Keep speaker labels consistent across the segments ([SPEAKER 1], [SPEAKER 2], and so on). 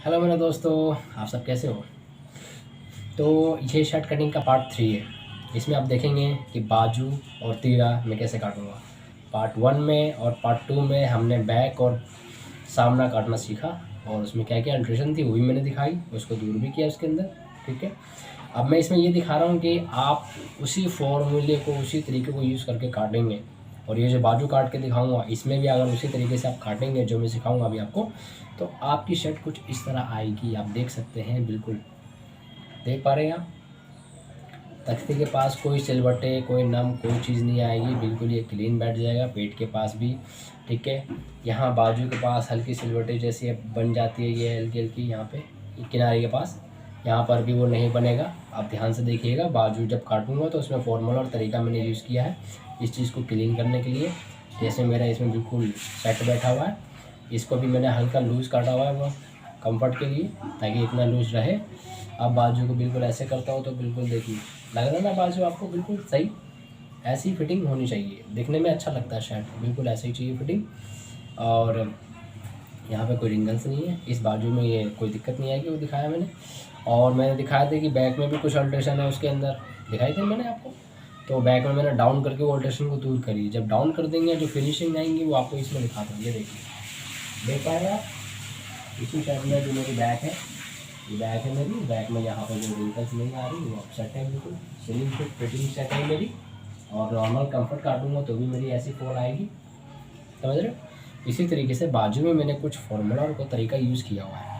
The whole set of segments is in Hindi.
[SPEAKER 1] हेलो मेरे दोस्तों, आप सब कैसे हो। तो ये शर्ट कटिंग का पार्ट 3 है। इसमें आप देखेंगे कि बाजू और तीरा मैं कैसे काटूंगा। पार्ट 1 में और पार्ट 2 में हमने बैक और सामना काटना सीखा और उसमें क्या क्या अल्ट्रेशन थी वो भी मैंने दिखाई, उसको दूर भी किया उसके अंदर। ठीक है, अब मैं इसमें ये दिखा रहा हूँ कि आप उसी फॉर्मूले को उसी तरीके को यूज़ करके काटेंगे। और ये जो बाजू काट के दिखाऊंगा इसमें भी अगर उसी तरीके से आप काटेंगे जो मैं सिखाऊंगा अभी आपको, तो आपकी शर्ट कुछ इस तरह आएगी। आप देख सकते हैं, बिल्कुल देख पा रहे हैं आप। तख्ते के पास कोई सिलबट्टे, कोई नम, कोई चीज़ नहीं आएगी, बिल्कुल ये क्लीन बैठ जाएगा। पेट के पास भी ठीक है। यहाँ बाजू के पास हल्की सिलबट्टे जैसी बन जाती है, ये हल्की हल्की यहाँ पे किनारे के पास, यहाँ पर भी वो नहीं बनेगा। आप ध्यान से देखिएगा, बाजू जब काटूंगा तो उसमें फॉर्मूला और तरीका मैंने यूज़ किया है इस चीज़ को क्लीन करने के लिए। जैसे मेरा इसमें बिल्कुल सेट बैठा हुआ है, इसको भी मैंने हल्का लूज़ काटा हुआ है वो कंफर्ट के लिए, ताकि इतना लूज़ रहे। अब बाजू को बिल्कुल ऐसे करता हूँ तो बिल्कुल देखिए, लग रहा है ना बाजू आपको बिल्कुल सही। ऐसी फिटिंग होनी चाहिए, दिखने में अच्छा लगता है शर्ट, बिल्कुल ऐसे ही चाहिए फिटिंग। और यहाँ पे कोई रिंगल्स नहीं है, इस बाजू में ये कोई दिक्कत नहीं आएगी, वो दिखाया मैंने। और मैंने दिखाया था कि बैक में भी कुछ अल्ट्रेशन है उसके अंदर, दिखाई थे मैंने आपको। तो बैक में मैंने डाउन करके वो अल्ट्रेशन को दूर करी। जब डाउन कर देंगे जो फिनिशिंग आएंगी वो आपको इसमें दिखाता हूँ। ये देखिए, देख पा रहे हैं आप। इसी टाइप में जो मेरी बैक है, ये बैक है मेरी। बैक में यहाँ पर जो रिंकल्स नहीं आ रही वो सेट है, बिल्कुल स्लिम फिट फिटिंग सेट है मेरी। और नॉर्मल कंफर्ट काटूंगा तो भी मेरी ऐसी फॉल आएगी, समझ रहे हो। इसी तरीके से बाजू में मैंने कुछ फॉर्मूला और कोई तरीका यूज़ किया हुआ है।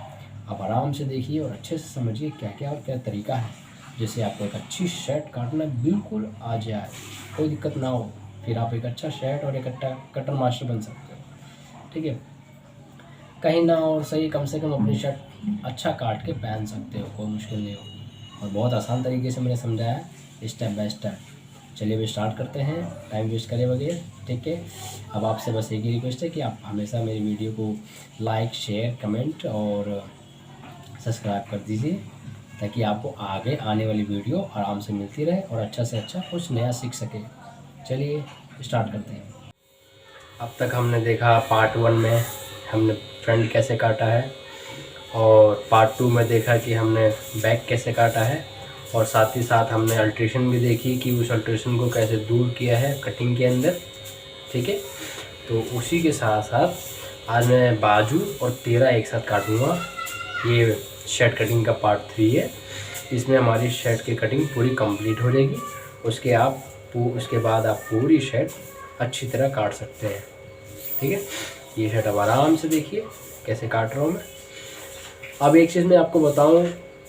[SPEAKER 1] आप आराम से देखिए और अच्छे से समझिए क्या क्या और क्या तरीका है, जिससे आपको एक अच्छी शर्ट काटना बिल्कुल आ जाए, कोई दिक्कत ना हो। फिर आप एक अच्छा शर्ट और एक अच्छा कटर मास्टर बन सकते हो। ठीक है, कहीं ना और सही, कम से कम अपनी शर्ट अच्छा काट के पहन सकते हो, कोई मुश्किल नहीं होगी। और बहुत आसान तरीके से मैंने समझाया है, स्टेप बाय स्टेप। चलिए अभी स्टार्ट करते हैं, टाइम वेस्ट करे बगैर। ठीक है, अब आपसे बस एक ही रिक्वेस्ट है कि आप हमेशा मेरी वीडियो को लाइक, शेयर, कमेंट और सब्सक्राइब कर दीजिए, ताकि आपको आगे आने वाली वीडियो आराम से मिलती रहे और अच्छा से अच्छा कुछ नया सीख सके। चलिए स्टार्ट करते हैं। अब तक हमने देखा पार्ट 1 में हमने फ्रंट कैसे काटा है, और पार्ट 2 में देखा कि हमने बैक कैसे काटा है, और साथ ही साथ हमने अल्ट्रेशन भी देखी कि उस अल्ट्रेशन को कैसे दूर किया है कटिंग के अंदर। ठीक है, तो उसी के साथ साथ आज मैं बाजू और तीरा एक साथ काटूँगा। ये शर्ट कटिंग का पार्ट 3 है। इसमें हमारी शर्ट की कटिंग पूरी कंप्लीट हो जाएगी। उसके बाद आप पूरी शर्ट अच्छी तरह काट सकते हैं। ठीक है, ये शर्ट अब आराम से देखिए कैसे काट रहा हूँ मैं। अब एक चीज़ मैं आपको बताऊं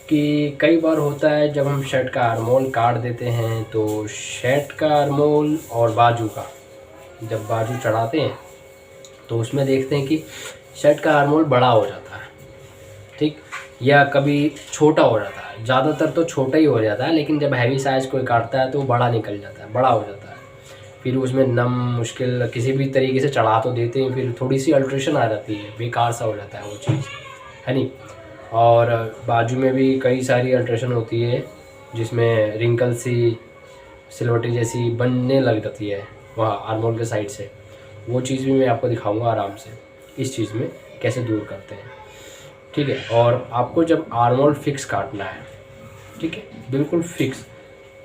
[SPEAKER 1] कि कई बार होता है जब हम शर्ट का आर्मोल काट देते हैं, तो शर्ट का आर्मोल और बाजू का जब बाजू चढ़ाते हैं तो उसमें देखते हैं कि शर्ट का आर्मोल बड़ा हो जाता है, ठीक, या कभी छोटा हो जाता है। ज़्यादातर तो छोटा ही हो जाता है, लेकिन जब हैवी साइज़ कोई काटता है तो बड़ा निकल जाता है, बड़ा हो जाता है। फिर उसमें नम मुश्किल किसी भी तरीके से चढ़ा तो देते हैं, फिर थोड़ी सी अल्ट्रेशन आ जाती है, बेकार सा हो जाता है वो चीज़, है नहीं। और बाजू में भी कई सारी अल्ट्रेशन होती है जिसमें रिंकल सी, सिलवटी जैसी बनने लग जाती है वहाँ आर्मोल के साइड से। वो चीज़ भी मैं आपको दिखाऊंगा आराम से, इस चीज़ में कैसे दूर करते हैं। ठीक है, और आपको जब आर्मोल फिक्स काटना है, ठीक है, बिल्कुल फिक्स,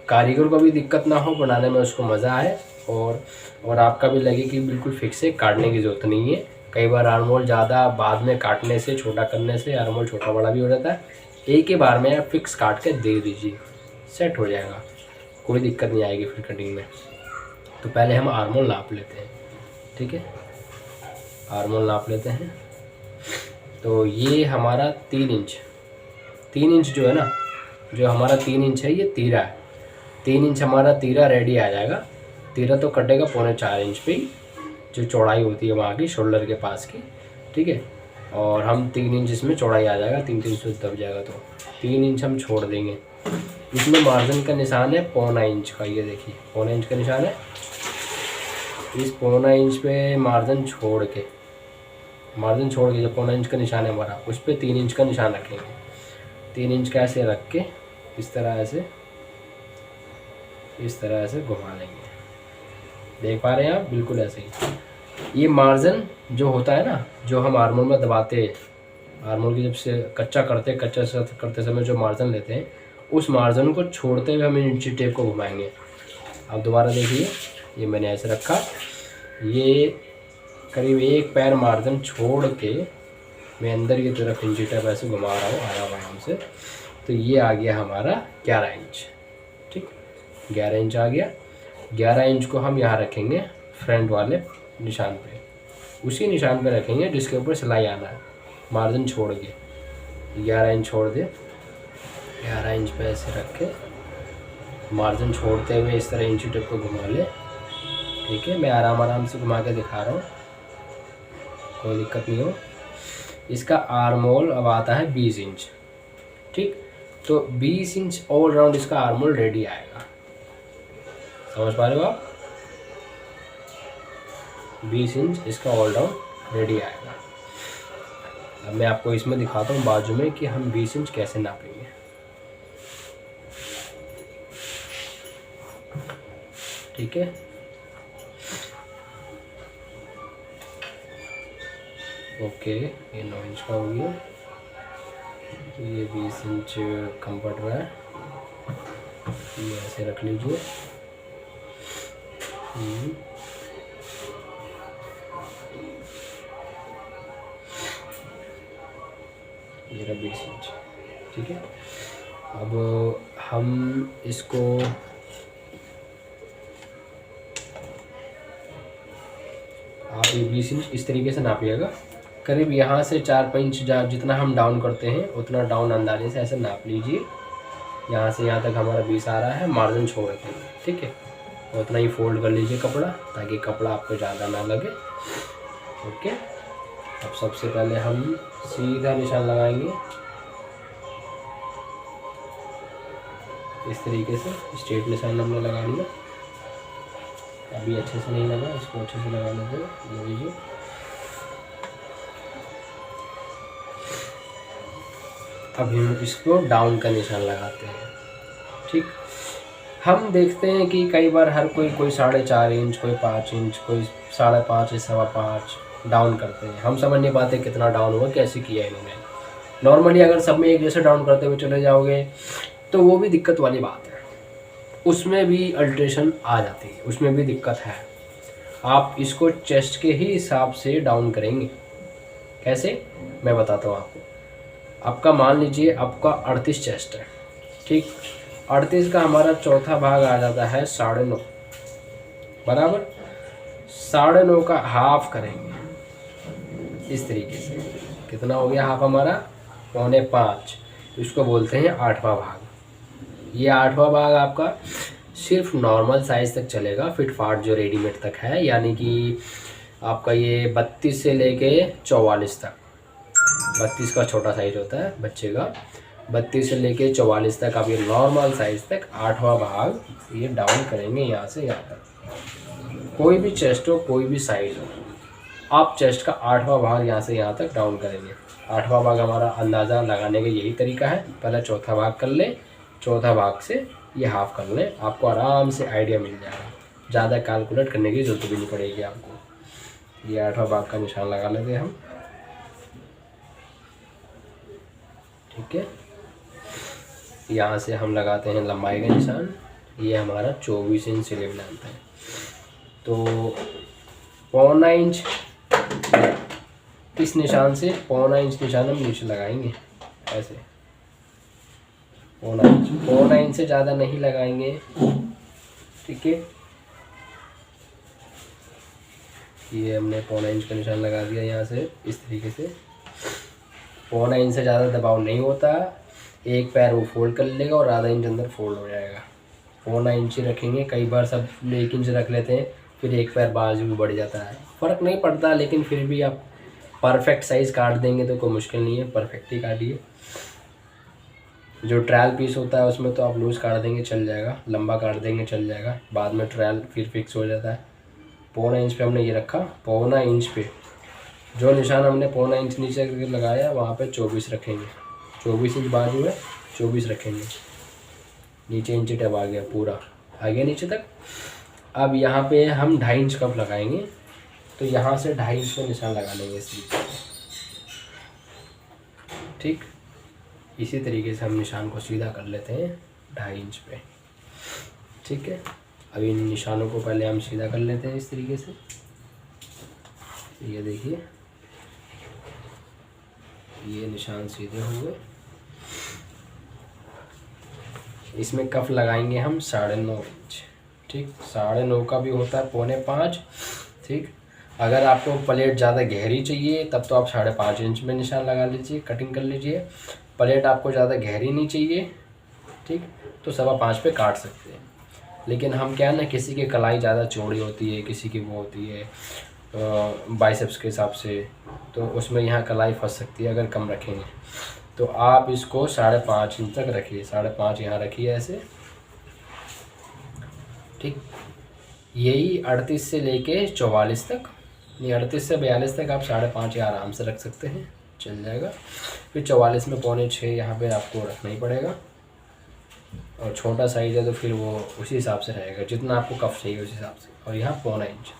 [SPEAKER 1] कारीगर को भी दिक्कत ना हो बनाने में, उसको मज़ा आए, और आपका भी लगे कि बिल्कुल फिक्स है, काटने की ज़रूरत नहीं है। कई बार आर्मोल ज़्यादा बाद में काटने से, छोटा करने से आर्मोल छोटा बड़ा भी हो जाता है। एक ही बार में आप फिक्स काट के दे दीजिए, सेट हो जाएगा, कोई दिक्कत नहीं आएगी फिर कटिंग में। तो पहले हम आर्मोल नाप लेते हैं। ठीक है, आर्मोल नाप लेते हैं। तो ये हमारा 3 इंच, 3 इंच जो है ना, जो हमारा 3 इंच है ये तीरा है। 3 इंच हमारा तीरा रेडी आ जाएगा। तीरा तो कटेगा 3.25 इंच पे ही, जो चौड़ाई होती है वहाँ की शोल्डर के पास की। ठीक है, और हम 3 इंच इसमें चौड़ाई आ जाएगा, 3 से दब जाएगा तो 3 इंच हम छोड़ देंगे। इसमें मार्जिन का निशान है 0.25 इंच का, ये देखिए 0.25 इंच का निशान है। इस 0.25 इंच पे मार्जिन छोड़ के जो 0.25 इंच का निशान है हमारा, उस पर 3 इंच का निशान रखेंगे। 3 इंच का ऐसे रख के इस तरह ऐसे घुमा लेंगे। देख पा रहे हैं आप, बिल्कुल ऐसे ही। ये मार्जिन जो होता है ना, जो हम आर्मोल में दबाते हैं, आर्मोल की जब से कच्चा से करते समय जो मार्जिन लेते हैं उस मार्जिन को छोड़ते हुए हम इंची टेप को घुमाएंगे। अब दोबारा देखिए, ये मैंने ऐसे रखा, ये करीब 1 पैर मार्जिन छोड़ के मैं अंदर की तरफ इंची टेप ऐसे घुमा रहा हूँ आराम से। तो ये आ गया हमारा 11 इंच। ठीक, 11 इंच आ गया। 11 इंच को हम यहाँ रखेंगे फ्रंट वाले निशान पे, उसी निशान पे रखेंगे जिसके ऊपर सिलाई आना है, मार्जिन छोड़ के। 11 इंच छोड़ दे, 11 इंच पे ऐसे रख के मार्जिन छोड़ते हुए इस तरह इंची टेप को घुमा ले। ठीक है, मैं आराम से घुमा के दिखा रहा हूँ, कोई दिक्कत नहीं हो। इसका आर्मोल अब आता है 20 इंच। ठीक, तो 20 इंच ऑल राउंड इसका आर्मोल रेडी आएगा। समझ पा रहे हो आप? 20 इंच इसका ऑल राउंड रेडी आएगा। अब मैं आपको इसमें दिखाता हूँ बाजू में कि हम 20 इंच कैसे नापेंगे। ठीक है, ओके, ये 9 इंच का हो गया, ये 20 इंच कम पड़ रहा है, ये ऐसे रख लीजिए। ये रहा 20 इंच। ठीक है, अब हम इसको आप ये 20 इंच इस तरीके से नापिएगा। करीब यहाँ से 4-5 इंच जितना हम डाउन करते हैं उतना डाउन अंदाजे से ऐसे नाप लीजिए। यहाँ से यहाँ तक हमारा 20 आ रहा है, मार्जिन छोड़ के। ठीक है, उतना ही फोल्ड कर लीजिए कपड़ा, ताकि कपड़ा आपको ज़्यादा ना लगे। ओके, अब सबसे पहले हम सीधा निशान लगाएंगे इस तरीके से। स्ट्रेट निशान हमने लगा लिया। अभी अच्छे से नहीं लगा, इसको अच्छे से लगा लेते हैं। ये लीजिए, अब हम इसको डाउन का निशान लगाते हैं। ठीक, हम देखते हैं कि कई बार हर कोई 4.5 इंच, कोई 5 इंच, कोई 5.5 5.5 डाउन करते हैं। हम समझ नहीं पाते कितना डाउन हुआ, कैसे किया इन्होंने। नॉर्मली अगर सब में एक जैसे डाउन करते हुए चले जाओगे तो वो भी दिक्कत वाली बात है, उसमें भी अल्ट्रेशन आ जाती है, उसमें भी दिक्कत है। आप इसको चेस्ट के ही हिसाब से डाउन करेंगे। कैसे, मैं बताता हूँ आपको। आपका मान लीजिए आपका 38 चेस्ट है। ठीक, 38 का हमारा चौथा भाग आ जाता है 9.5 बराबर। 9.5 का हाफ करेंगे इस तरीके से। कितना हो गया हाफ हमारा? 4.25। इसको बोलते हैं 8वां भाग। ये 8वां भाग आपका सिर्फ नॉर्मल साइज़ तक चलेगा, फिट फाट जो रेडीमेड तक है, यानी कि आपका ये 32 से लेके 44 तक। 32 का छोटा साइज होता है बच्चे का, 32 से लेके 44 तक आप ये नॉर्मल साइज़ तक 8वां भाग ये डाउन करेंगे यहाँ से यहाँ तक। कोई भी चेस्ट हो, कोई भी साइज़ हो, आप चेस्ट का 8वां भाग यहाँ से यहाँ तक डाउन करेंगे। 8वां भाग हमारा अंदाज़ा लगाने का यही तरीका है। पहले चौथा भाग कर लें, चौथा भाग से ये हाफ कर लें, आपको आराम से आइडिया मिल जाएगा। ज़्यादा कैलकुलेट करने की ज़रूरत भी नहीं पड़ेगी आपको। ये 8वां भाग का निशान लगा लेते हैं हम। ठीक है, यहाँ से हम लगाते हैं लंबाई का निशान। ये हमारा 24 इंच स्लीव लेंथ है, तो 1.25 इंच इस निशान से 1.25 इंच निशान हम नीचे लगाएंगे ऐसे। 1.25 इंच से ज़्यादा नहीं लगाएंगे। ठीक है, ये हमने 1.25 इंच का निशान लगा दिया यहाँ से इस तरीके से। 1.25 इंच से ज़्यादा दबाव नहीं होता, एक पैर वो फोल्ड कर लेगा और आधा इंच अंदर फोल्ड हो जाएगा। 1.25 इंच ही रखेंगे। कई बार सब 1 इंच रख लेते हैं, फिर एक पैर बाजू भी बढ़ जाता है, फ़र्क नहीं पड़ता। लेकिन फिर भी आप परफेक्ट साइज़ काट देंगे तो कोई मुश्किल नहीं है, परफेक्ट ही काटिए। जो ट्रायल पीस होता है उसमें तो आप लूज़ काट देंगे चल जाएगा, लंबा काट देंगे चल जाएगा, बाद में ट्रायल फिर फिक्स हो जाता है। 1.25 इंच पे हमने ये रखा। 1.25 इंच पे जो निशान हमने 1.25 इंच नीचे करके लगाया वहाँ पे 24 रखेंगे। 24 इंच बाजू है, 24 रखेंगे। नीचे इंच टेप आ गया, पूरा आ गया नीचे तक। अब यहाँ पे हम 2.5 इंच कप लगाएंगे, तो यहाँ से 2.5 इंच में निशान लगा लेंगे इस तरीके से। ठीक, इसी तरीके से हम निशान को सीधा कर लेते हैं 2.5 इंच पे। ठीक है, अब इन निशानों को पहले हम सीधा कर लेते हैं इस तरीके से। ये देखिए, ये निशान सीधे हुए। इसमें कफ लगाएंगे हम 9.5 इंच। ठीक, 9.5 का भी होता है 4.25। ठीक, अगर आपको प्लेट ज़्यादा गहरी चाहिए तब तो आप 5.5 इंच में निशान लगा लीजिए, कटिंग कर लीजिए। प्लेट आपको ज़्यादा गहरी नहीं चाहिए, ठीक, तो 5.25 पे काट सकते हैं। लेकिन हम क्या है ना, किसी की कलाई ज़्यादा चौड़ी होती है, किसी की वो होती है बाइसेप्स के हिसाब से, तो उसमें यहाँ कलाई फंस सकती है अगर कम रखेंगे। तो आप इसको 5.5 इंच तक रखिए, 5.5 यहाँ रखिए ऐसे। ठीक, यही 38 से लेके 44 तक, ये 38 से 42 तक आप 5.5 आराम से रख सकते हैं, चल जाएगा। फिर 44 में 5.25 यहाँ पे आपको रखना ही पड़ेगा। और छोटा साइज़ है तो फिर वो उसी हिसाब से रहेगा, जितना आपको कफ चाहिए उस हिसाब से। और यहाँ 0.25 इंच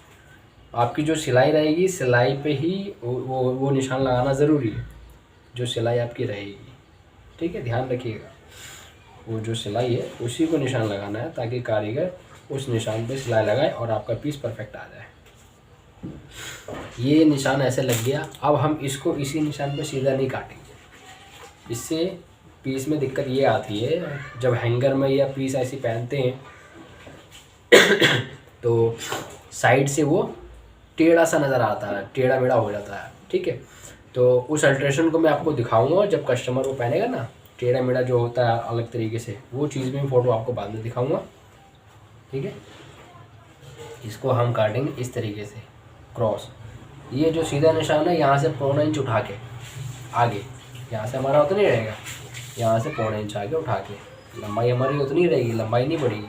[SPEAKER 1] आपकी जो सिलाई रहेगी, सिलाई पे ही वो निशान लगाना ज़रूरी है, जो सिलाई आपकी रहेगी। ठीक है, ध्यान रखिएगा, वो जो सिलाई है उसी को निशान लगाना है, ताकि कारीगर उस निशान पे सिलाई लगाए और आपका पीस परफेक्ट आ जाए। ये निशान ऐसे लग गया। अब हम इसको इसी निशान पे सीधा नहीं काटेंगे, इससे पीस में दिक्कत ये आती है, जब हैंगर में या पीस ऐसी पहनते हैं तो साइड से वो टेढ़ा सा नज़र आता है, टेढ़ा मेढ़ा हो जाता है। ठीक है, तो उस अल्ट्रेशन को मैं आपको दिखाऊंगा जब कस्टमर वो पहनेगा ना, टेढ़ा मेढ़ा जो होता है अलग तरीके से, वो चीज़ में फ़ोटो आपको बाद में दिखाऊंगा। ठीक है, इसको हम काटेंगे इस तरीके से क्रॉस। ये जो सीधा निशान है यहाँ से 0.25 इंच उठा के आगे, यहाँ से हमारा उतना ही रहेगा, यहाँ से 0.25 इंच आगे उठा के, लंबाई हमारी उतनी रहेगी, लंबाई नहीं बढ़ेगी,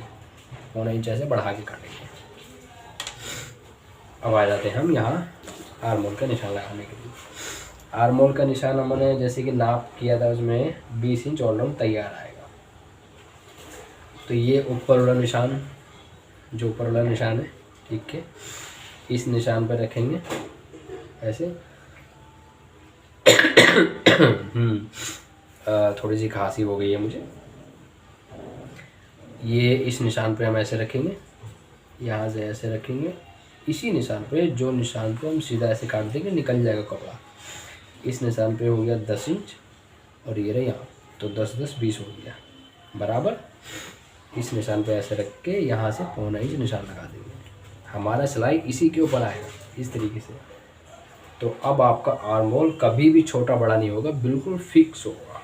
[SPEAKER 1] 0.25 इंच ऐसे बढ़ा के काटेंगे। अब आ जाते हैं हम यहाँ आर्म होल का निशान लगाने के लिए। आर्म होल का निशान हमने जैसे कि नाप किया था, उसमें 20 इंच ऑलराउंड तैयार आएगा। तो ये ऊपर वाला निशान, जो ऊपर वाला निशान है, ठीक है, इस निशान पर रखेंगे ऐसे। थोड़ी सी खांसी हो गई है मुझे। ये इस निशान पे हम ऐसे रखेंगे, यहाँ से ऐसे रखेंगे, इसी निशान पे, जो निशान पे हम सीधा ऐसे काट देंगे, निकल जाएगा कपड़ा। इस निशान पे हो गया 10 इंच और ये रहा यहाँ, तो 10 10 20 हो गया बराबर। इस निशान पे ऐसे रख के यहाँ से 0.25 इंच निशान लगा देंगे, हमारा सिलाई इसी के ऊपर आएगा इस तरीके से। तो अब आपका आर्म होल कभी भी छोटा बड़ा नहीं होगा, बिल्कुल फिक्स होगा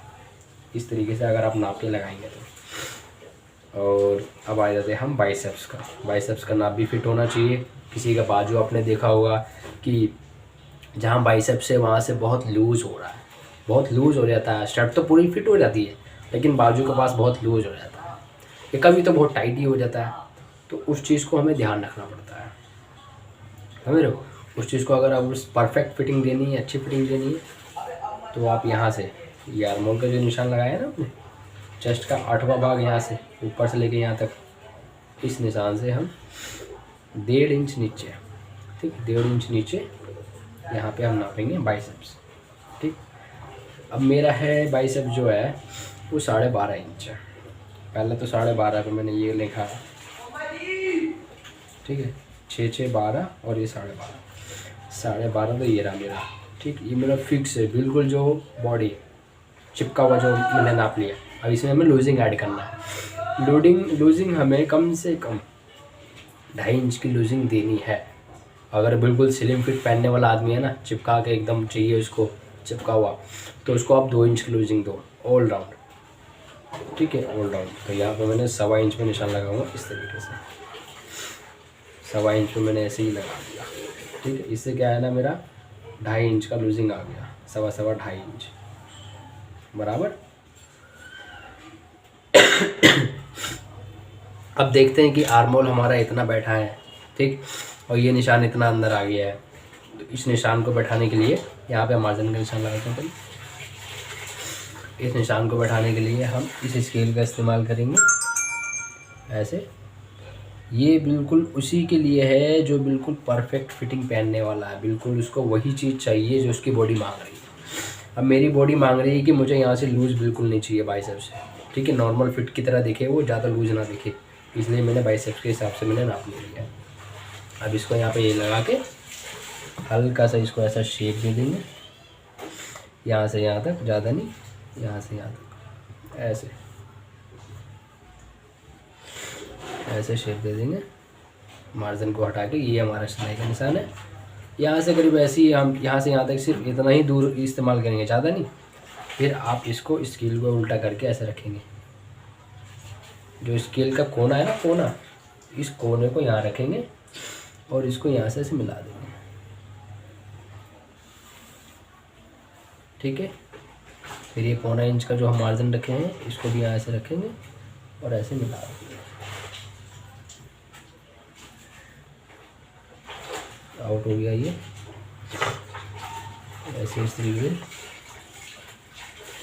[SPEAKER 1] इस तरीके से, अगर आप नाप के लगाएंगे तो। और अब आ जाते हैं हम बाइसेप्स का। बाइसेप्स का नाप भी फिट होना चाहिए। किसी का बाजू आपने देखा होगा कि जहाँ बाइसेप्स है वहाँ से बहुत लूज़ हो रहा है, बहुत लूज़ हो जाता है, शर्ट तो पूरी फिट हो जाती है लेकिन बाजू के पास बहुत लूज़ हो जाता है, या कभी तो बहुत टाइट ही हो जाता है। तो उस चीज़ को हमें ध्यान रखना पड़ता है, समझ रहे हो। उस चीज़ को अगर आप परफेक्ट फिटिंग देनी है, अच्छी फिटिंग देनी है, तो आप यहाँ से ये आर्म होल का जो निशान लगाया है ना आपने, चेस्ट का 8वां भाग यहाँ से ऊपर से लेके यहाँ तक, इस निशान से हम 1.5 इंच नीचे, ठीक, 1.5 इंच नीचे यहाँ पे हम नापेंगे बाइसेप्स। ठीक, अब मेरा है बाइसेप जो है वो 12.5 इंच है। पहले तो 12.5 पे मैंने ये लिखा है, ठीक है, 6 6 12 और ये 12.5 तो ये रहा मेरा। ठीक, ये मेरा फिक्स है बिल्कुल, जो बॉडी चिपका हुआ जो मैंने नाप लिया। अब इसमें हमें लूजिंग ऐड करना है। लूजिंग हमें कम से कम 2.5 इंच की लूजिंग देनी है। अगर बिल्कुल स्लिम फिट पहनने वाला आदमी है ना, चिपका के एकदम चाहिए उसको चिपका हुआ, तो उसको आप 2 इंच की लूजिंग दो ऑल राउंड। ठीक है, ऑल राउंड। तो यहाँ पे मैंने 1.25 इंच में निशान लगाऊंगा इस तरीके से, 1.25 इंच में मैंने ऐसे ही लगा दिया। ठीक है, इससे क्या है ना, मेरा 2.5 इंच का लूजिंग आ गया, 2.25 इंच बराबर। अब देखते हैं कि आर्म होल हमारा इतना बैठा है, ठीक, और ये निशान इतना अंदर आ गया है। तो इस निशान को बैठाने के लिए यहाँ पे मार्जिन का निशान लगाते हैं। इस निशान को बैठाने के लिए हम इस स्केल का इस्तेमाल करेंगे ऐसे। ये बिल्कुल उसी के लिए है जो बिल्कुल परफेक्ट फिटिंग पहनने वाला है, बिल्कुल उसको वही चीज़ चाहिए जो उसकी बॉडी मांग रही है। अब मेरी बॉडी मांग रही है कि मुझे यहाँ से लूज़ बिल्कुल नहीं चाहिए बाइसेप्स से, ठीक है, नॉर्मल फिट की तरह दिखे, वो ज़्यादा लूज़ ना दिखे, इसलिए मैंने बाइसेप्स के हिसाब से मैंने नाप ले लिया है। अब इसको यहाँ पे ये लगा के हल्का सा इसको ऐसा शेप दे देंगे, यहाँ से यहाँ तक, ज़्यादा नहीं, यहाँ से यहाँ तक, ऐसे ऐसे शेप दे देंगे, मार्जिन को हटा के। ये हमारा सिलाई का निशान है। यहाँ से करीब ऐसे ही हम यहाँ से यहाँ तक सिर्फ इतना ही दूर इस्तेमाल करेंगे, ज़्यादा नहीं। फिर आप इसको स्केल को उल्टा करके ऐसे रखेंगे, जो स्केल का कोना है ना, कोना, इस कोने को यहाँ रखेंगे और इसको यहाँ से ऐसे मिला देंगे, ठीक है। फिर ये पौना इंच का जो हम मार्जिन रखे हैं इसको भी यहाँ से रखेंगे और ऐसे मिला देंगे। आउट हो गया ये, ऐसे इस तरीके से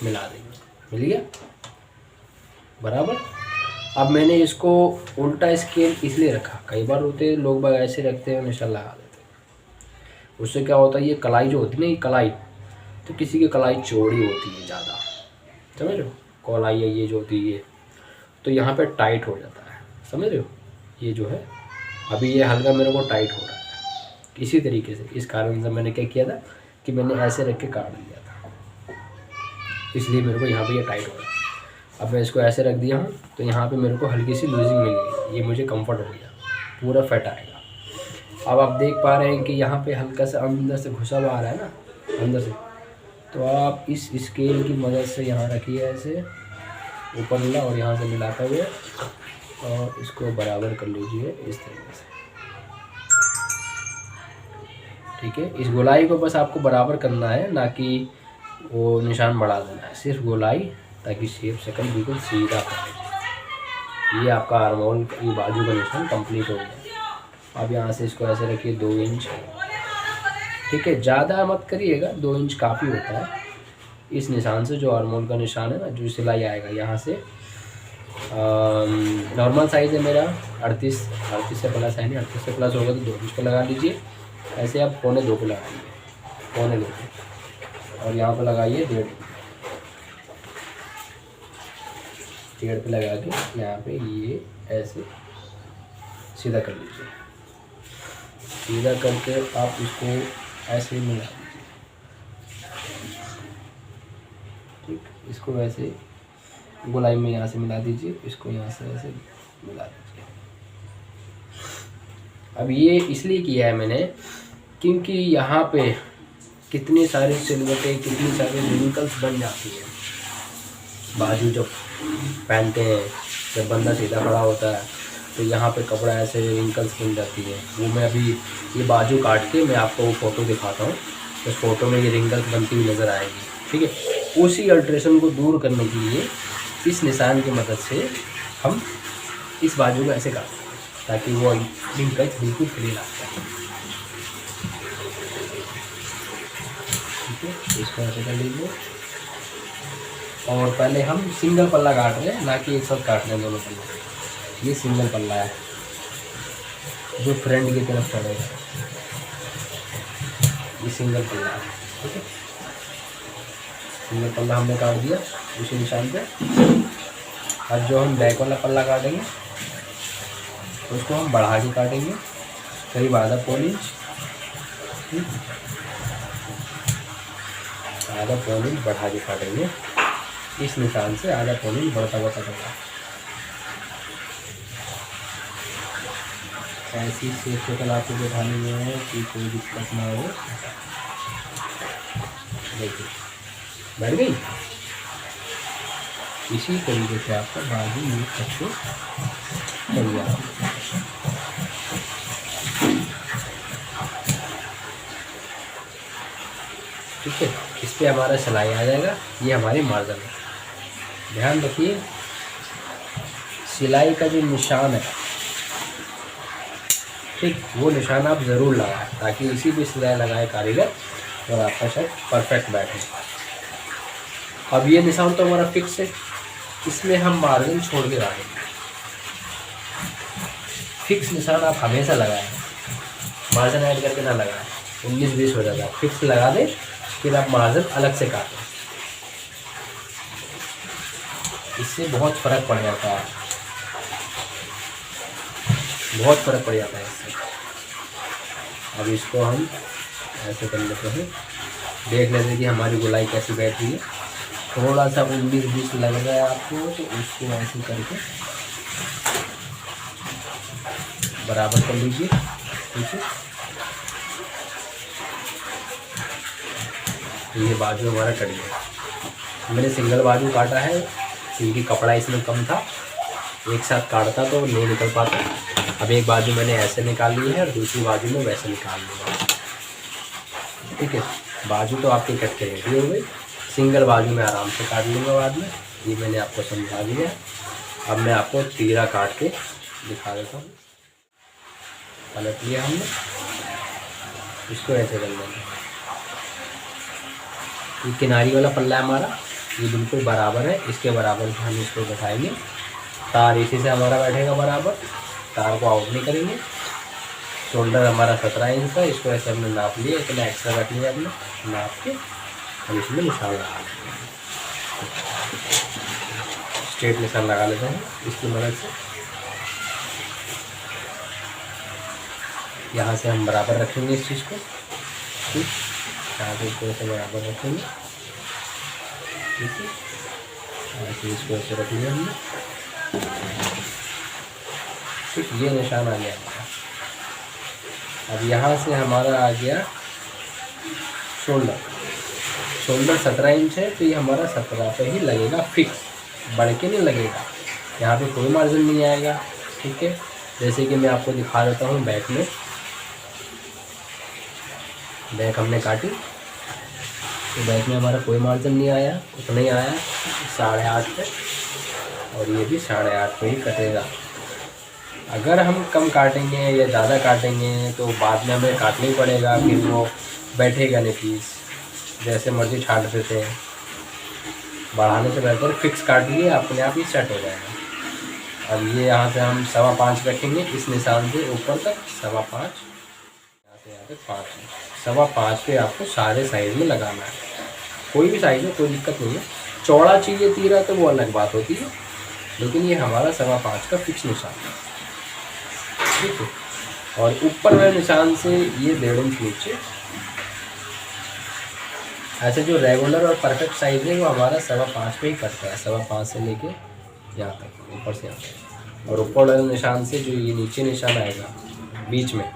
[SPEAKER 1] मिला देंगे, मिल गया बराबर। अब मैंने इसको उल्टा स्केल इसलिए रखा, कई बार होते लोग बाग ऐसे रखते हैं, निशान लगा देते हैं, उससे क्या होता है, ये कलाई जो होती है ना, ये कलाई, तो किसी की कलाई चौड़ी होती है ज़्यादा, समझ रहे हो, कलाई है ये जो होती है, तो यहाँ पे टाइट हो जाता है, समझ रहे हो। ये जो है अभी ये हल्का मेरे को टाइट हो रहा है, इसी तरीके से। इस कारण से मैंने क्या किया था कि मैंने ऐसे रख के काट दिया था, इसलिए मेरे को यहाँ पे ये टाइट हो रहा है। अब मैं इसको ऐसे रख दिया हूँ तो यहाँ पे मेरे को हल्की सी लूजिंग मिल गई, ये मुझे कंफर्ट हो गया, पूरा फिट आएगा। अब आप देख पा रहे हैं कि यहाँ पे हल्का सा अंदर से घुसा हुआ आ रहा है ना, अंदर से, तो आप इस स्केल की मदद से यहाँ रखिए ऐसे ऊपर मिला और यहाँ से मिलाते हुए और इसको बराबर कर लीजिए इस तरीके से, ठीक है। इस गोलाई को बस आपको बराबर करना है, ना कि वो निशान बढ़ा देना है, सिर्फ गोलाई, ताकि शेप शक्ल बिल्कुल सीधा पड़े। ये आपका आर्मोल की बाजू का निशान कंप्लीट हो गया। अब यहाँ से इसको ऐसे रखिए 2 इंच, ठीक है, ज़्यादा मत करिएगा, 2 इंच काफ़ी होता है। इस निशान से जो आर्मोल का निशान है ना, जो सिलाई आएगा यहाँ से, नॉर्मल साइज़ है मेरा 38 से प्लस है नहीं, 38 से प्लस होगा तो 2 इंच पर लगा लीजिए। ऐसे आप 1.25 पे लगाइए, 1.25 पे, और यहाँ पर लगाइए 1.5 पे लगा के यहाँ पे ये ऐसे सीधा कर लीजिए। सीधा करके आप इसको ऐसे ही मिला दीजिए, ठीक, इसको वैसे गोलाई में यहाँ से मिला दीजिए, इसको यहाँ से ऐसे मिला दीजिए। अब ये इसलिए किया है मैंने क्योंकि यहाँ पे कितनी सारी सिलवटें, कितनी सारी रिंकल्स बन जाती हैं। बाजू जब पहनते हैं, जब बंदा सीधा खड़ा होता है तो यहाँ पे कपड़ा ऐसे रिंकल्स बन जाती है। वो मैं अभी ये बाजू काट के मैं आपको वो फ़ोटो दिखाता हूँ, उस फोटो में ये रिंकल्स बनती हुई नज़र आएगी, ठीक है। उसी अल्ट्रेशन को दूर करने के लिए इस निशान की मदद से हम इस बाजू को ऐसे काटते हैं ताकि वो रिंकल्स बिल्कुल क्लीन आ जाए, ठीक है। इसको ऐसे कर लीजिए। और पहले हम सिंगल पल्ला काट रहे हैं, ना कि एक साथ काट रहे हैं दोनों पल्ला। ये सिंगल पल्ला है जो फ्रंट की तरफ पड़ेगा, ये सिंगल पल्ला है, ठीक है। सिंगल पल्ला हमने काट दिया उसी निशान पे। अब जो हम बैक वाला पल्ला काटेंगे उसको हम बढ़ा के काटेंगे, करीब आधा पौन इंच, आधा पौन इंच बढ़ा के काटेंगे। इस निशान से आधा पौन इंच बढ़ता हुआ कटेगा। ऐसी शेप शक्ल आपको दिखाने में है कि कोई दिक्कत ना हो। देखिए बैठ गई। इसी तरीके से आपका बाजू यूज करके तैयार। ठीक है, इस पर हमारा सिलाई आ जाएगा। ये हमारी मार्जिन है। ध्यान रखिए सिलाई का जो निशान है, ठीक, वो निशान आप ज़रूर लगाएं ताकि इसी पे सिलाई लगाए कारीगर और आपका शर्ट परफेक्ट बैठे। अब ये निशान तो हमारा फिक्स है, इसमें हम मार्जिन छोड़ के लगाएंगे। फिक्स निशान आप हमेशा लगाएं, मार्जिन ऐड करके ना लगाएं, 19-20 हो जाता है। फिक्स लगा दें फिर आप मार्जिन अलग से काटें, इससे बहुत फ़र्क पड़ जाता है, बहुत फ़र्क पड़ जाता है इससे। अब इसको हम ऐसे कर लेते हैं, देख लेते हैं कि हमारी गोलाई कैसी बैठ रही है। थोड़ा सा 19-20 लग रहा है आपको तो उसको ऐसे करके बराबर कर लीजिए। ठीक है, ये बाजू हमारा कट गया। मैंने सिंगल बाजू काटा है क्योंकि कपड़ा इसमें कम था, एक साथ काटता तो नहीं निकल पाता। अब एक बाजू मैंने ऐसे निकाल ली है और दूसरी बाजू में वैसे निकाल लूँगा। ठीक है, बाजू तो आपकी कट के रेडी हो गई, सिंगल बाजू में आराम से काट लूँगा बाद में। ये मैंने आपको समझा दिया। अब मैं आपको तीरा काट के दिखा देता हूँ। पलट लिया हमने, इसको ऐसे कर लेंगे। ये किनारी वाला पल्ला है हमारा, ये बिल्कुल बराबर है, इसके बराबर से हम इसको बैठाएंगे। तार इसी से हमारा बैठेगा बराबर, तार को आउट नहीं करेंगे। शोल्डर हमारा 17 इंच का, इसको ऐसे हमने नाप लिया, इतना एक्स्ट्रा रख लिया हमने नाप के। हम इसमें निशान लगा लेते हैं, स्ट्रेट निशान लगा लेते हैं इसकी मदद से। यहाँ से हम बराबर रखेंगे इस चीज़ को। ठीक, यहाँ से इसको ऐसे बराबर रखेंगे। ठीक है, ऐसे इसको ऐसे रख लिया हमने। ठीक, ये निशान आ गया हमारा। अब यहाँ से हमारा आ गया शोल्डर। शोल्डर 17 इंच है तो ये हमारा 17 पे ही लगेगा फिक्स, बढ़ के नहीं लगेगा, यहाँ पे कोई मार्जिन नहीं आएगा। ठीक है, जैसे कि मैं आपको दिखा देता हूँ बैक में। बैक हमने काटी तो बैक में हमारा कोई मार्जिन नहीं आया, उतना ही आया 8.5 पे, और ये भी 8.5 पे ही कटेगा। अगर हम कम काटेंगे या ज़्यादा काटेंगे तो बाद में हमें काटना ही पड़ेगा, फिर वो बैठेगा नहीं पीस, जैसे मर्जी छाट देते हैं। बढ़ाने से बेहतर फिक्स काट लिए, अपने आप ही सेट हो जाएगा। अब ये यहाँ से हम 5.25 रखेंगे, इस निशान से ऊपर तक 5.25, यहाँ तक 5, 5.25 पे आपको सारे साइज़ में लगाना है। कोई भी साइज़ हो, कोई दिक्कत नहीं है। चौड़ा चाहिए तीरा तो वो अलग बात होती है, लेकिन ये हमारा 5.25 का फिक्स निशान है। ठीक है, और ऊपर वाले निशान से ये 1.5 इंच नीचे। ऐसे जो रेगुलर और परफेक्ट साइज़ है वो हमारा 5.25 पे ही कटता है, 5.25 से लेके यहाँ तक, ऊपर से यहाँ तक। और ऊपर वाले निशान से जो ये नीचे निशान आएगा बीच में,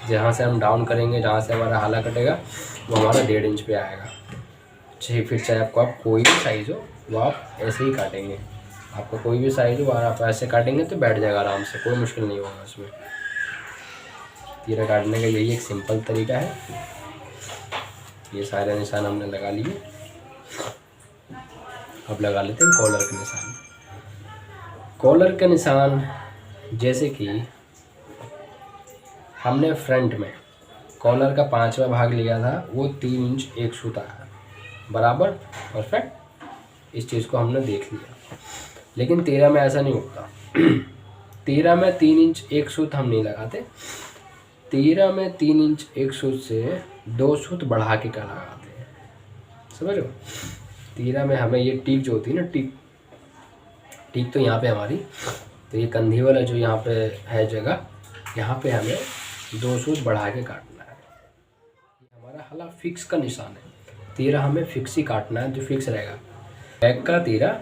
[SPEAKER 1] जहाँ से हम डाउन करेंगे, जहाँ से हमारा हाला कटेगा, वो हमारा 1.5 इंच पे आएगा। चाहे आपको आप कोई भी साइज़ हो वो आप ऐसे ही काटेंगे। आपको कोई भी साइज़ हो और आप ऐसे काटेंगे तो बैठ जाएगा आराम से, कोई मुश्किल नहीं होगा उसमें। तीरा काटने का यही एक सिंपल तरीका है। ये सारे निशान हमने लगा लिए। अब लगा लेते हैं कॉलर के निशान। कॉलर का निशान, जैसे कि हमने फ्रंट में कॉलर का 5वां भाग लिया था, वो 3 इंच 1 सूत आया, बराबर परफेक्ट। इस चीज़ को हमने देख लिया, लेकिन 13 में ऐसा नहीं होता। 13 में 3 इंच 1 सूत हम नहीं लगाते। 13 में 3 इंच 1 सूत से 2 सूत बढ़ा के क्या लगाते हैं, समझ लो। 13 में हमें ये टीक जो होती है ना, टीक तो यहाँ पे हमारी, तो ये कंधी वाला जो यहाँ पे है जगह, यहाँ पे हमें 2 सूत बढ़ा के काटना है। ये हमारा हला फिक्स का निशान है। 13 हमें फिक्स ही काटना है, जो फिक्स रहेगा। बैक का 13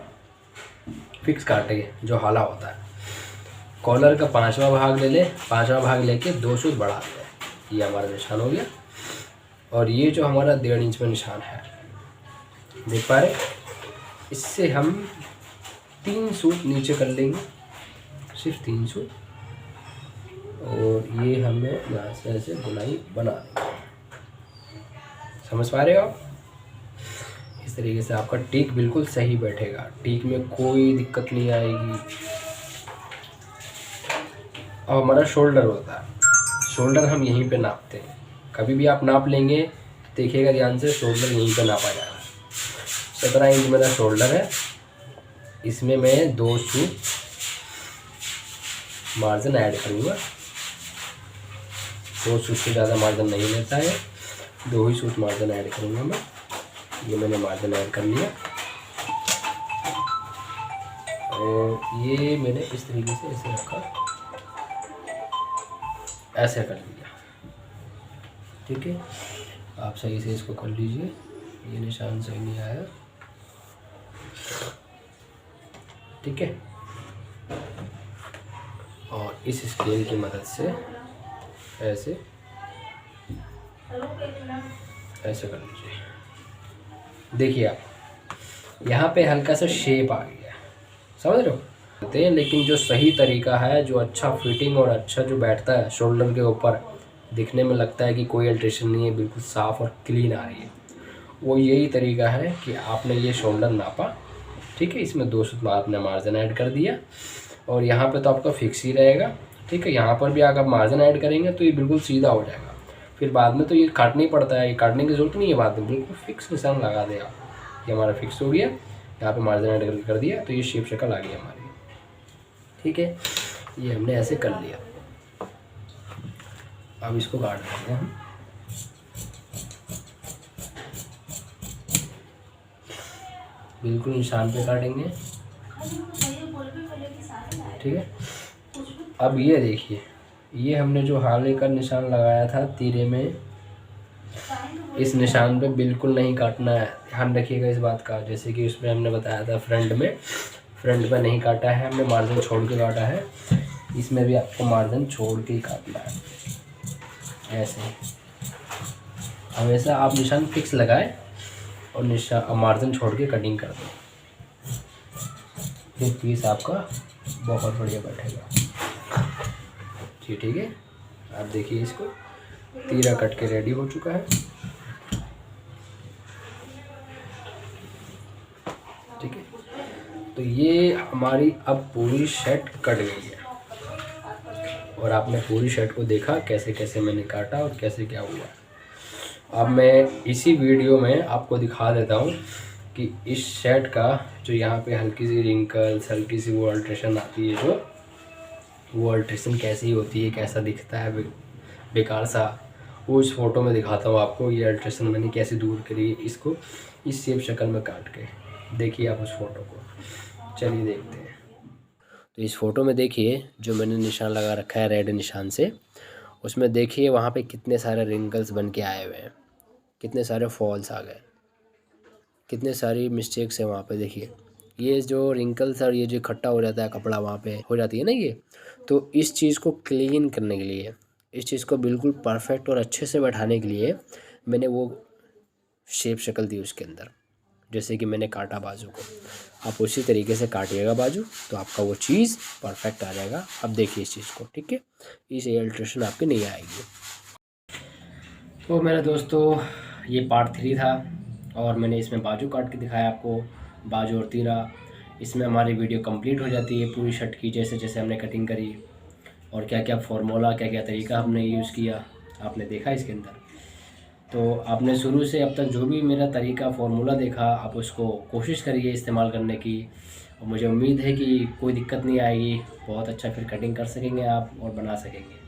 [SPEAKER 1] फिक्स काटेंगे, जो हाला होता है। कॉलर का 5वां भाग ले ले, 5वां भाग लेके 2 सूत बढ़ा दें, ये हमारा निशान हो गया। और ये जो हमारा 1.5 इंच में निशान है, देख पा रहे, इससे हम 3 सूत नीचे कर लेंगे, सिर्फ 3 सूत। और ये हमें यहाँ से ऐसे बुनाई बना देंगे। समझ पा रहे हो आप? इस तरीके से आपका टीक बिल्कुल सही बैठेगा, टीक में कोई दिक्कत नहीं आएगी। अब हमारा शोल्डर होता है, शोल्डर हम यहीं पे नापते हैं। कभी भी आप नाप लेंगे, देखिएगा ध्यान से, शोल्डर यहीं पे नापा जाएगा। 17 इंच मेरा शोल्डर है, इसमें मैं 2 सूत मार्जिन ऐड करूँगा। 2 सूत से ज़्यादा मार्जिन नहीं लेता है, 2 ही सूत मार्जिन ऐड करूँगा मैं। ये मैंने मार्जिन ऐड कर लिया और ये मैंने इस तरीके से ऐसे रखा, ऐसे कर लिया। ठीक है, आप सही से इसको कर लीजिए। ये निशान सही नहीं आया। ठीक है, और इस स्केल की मदद से ऐसे ऐसे कर लीजिए। देखिए आप यहाँ पे हल्का सा शेप आ गया, समझ रहे हो हैं। लेकिन जो सही तरीका है, जो अच्छा फिटिंग और अच्छा जो बैठता है शोल्डर के ऊपर, दिखने में लगता है कि कोई अल्ट्रेशन नहीं है, बिल्कुल साफ़ और क्लीन आ रही है, वो यही तरीका है कि आपने ये शोल्डर नापा। ठीक है, इसमें 2 सूत आपने मार्जिन ऐड कर दिया और यहाँ पे तो आपका फिक्स ही रहेगा। ठीक है, यहाँ पर भी अगर आप मार्जिन ऐड करेंगे तो ये बिल्कुल सीधा हो जाएगा। फिर बाद में तो ये काटना ही पड़ता है, ये काटने की ज़रूरत नहीं है, बाद में बिल्कुल फिक्स निशान लगा देगा। ये हमारा फिक्स हो गया, यहाँ पे मार्जिन ऐड कर दिया तो ये शेप शक्ल आ गई हमारी। ठीक है, ये हमने ऐसे कर लिया। अब इसको काट देते हैं हम। बिल्कुल निशान पे काटेंगे। ठीक है, अब ये देखिए, ये हमने जो हाले का निशान लगाया था तीरे में, इस निशान पे बिल्कुल नहीं काटना है, ध्यान रखिएगा इस बात का। जैसे कि उसमें हमने बताया था फ्रंट में नहीं काटा है हमने, मार्जिन छोड़ के काटा है। इसमें भी आपको मार्जिन छोड़ के ही काटना है। ऐसे हमेशा आप निशान फिक्स लगाएं और मार्जिन छोड़ के कटिंग कर दें, फिर पीस आपका बहुत बढ़िया बैठेगा। जी ठीक है, आप देखिए इसको, तीरा कट के रेडी हो चुका है। ठीक है, तो ये हमारी अब पूरी शर्ट कट गई है और आपने पूरी शर्ट को देखा कैसे कैसे मैंने काटा और कैसे क्या हुआ। अब मैं इसी वीडियो में आपको दिखा देता हूँ कि इस शर्ट का जो यहाँ पे हल्की सी रिंकल्स, हल्की सी वो अल्ट्रेशन आती है, जो वो अल्ट्रेशन कैसी होती है, कैसा दिखता है बेकार सा, वो इस फ़ोटो में दिखाता हूँ आपको। ये अल्ट्रेशन मैंने कैसे दूर करी है, इसको इस शेप शक्ल में काट के। देखिए आप उस फ़ोटो को, चलिए देखते हैं। तो इस फ़ोटो में देखिए जो मैंने निशान लगा रखा है रेड निशान से, उसमें देखिए वहाँ पे कितने सारे रिंकल्स बन के आए हुए हैं, कितने सारे फॉल्स आ गए, कितने सारी मिस्टेक्स हैं वहाँ पे। देखिए ये जो रिंकल्स और ये जो इकट्ठा हो जाता है कपड़ा वहाँ पे हो जाती है ना ये, तो इस चीज़ को क्लीन करने के लिए, इस चीज़ को बिल्कुल परफेक्ट और अच्छे से बैठाने के लिए मैंने वो शेप शक्ल दी उसके अंदर। जैसे कि मैंने काटा बाजू को, आप उसी तरीके से काटिएगा बाजू, तो आपका वो चीज़ परफेक्ट आ जाएगा। अब देखिए इस चीज़ को, ठीक है, इस अल्ट्रेशन आपकी नहीं आएगी। तो मेरे दोस्तों ये पार्ट 3 था और मैंने इसमें बाजू काट के दिखाया आपको, बाजू और तीरा। इसमें हमारी वीडियो कंप्लीट हो जाती है पूरी शर्ट की, जैसे जैसे हमने कटिंग करी और क्या क्या फार्मूला, क्या क्या तरीका हमने यूज़ किया, आपने देखा इसके अंदर। तो आपने शुरू से अब तक जो भी मेरा तरीका फार्मूला देखा, आप उसको कोशिश करिए इस्तेमाल करने की, और मुझे उम्मीद है कि कोई दिक्कत नहीं आएगी, बहुत अच्छा फिर कटिंग कर सकेंगे आप और बना सकेंगे।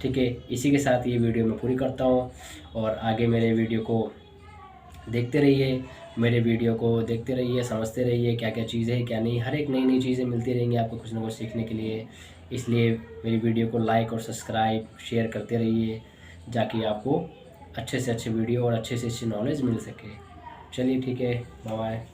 [SPEAKER 1] ठीक है, इसी के साथ ये वीडियो मैं पूरी करता हूँ और आगे मेरे वीडियो को देखते रहिए, समझते रहिए क्या क्या चीज़ें हैं क्या नहीं, हर एक नई नई चीज़ें मिलती रहेंगी आपको कुछ ना कुछ सीखने के लिए। इसलिए मेरी वीडियो को लाइक और सब्सक्राइब शेयर करते रहिए, ताकि आपको अच्छे से अच्छे वीडियो और अच्छे से अच्छी नॉलेज मिल सके। चलिए ठीक है, बाय बाय।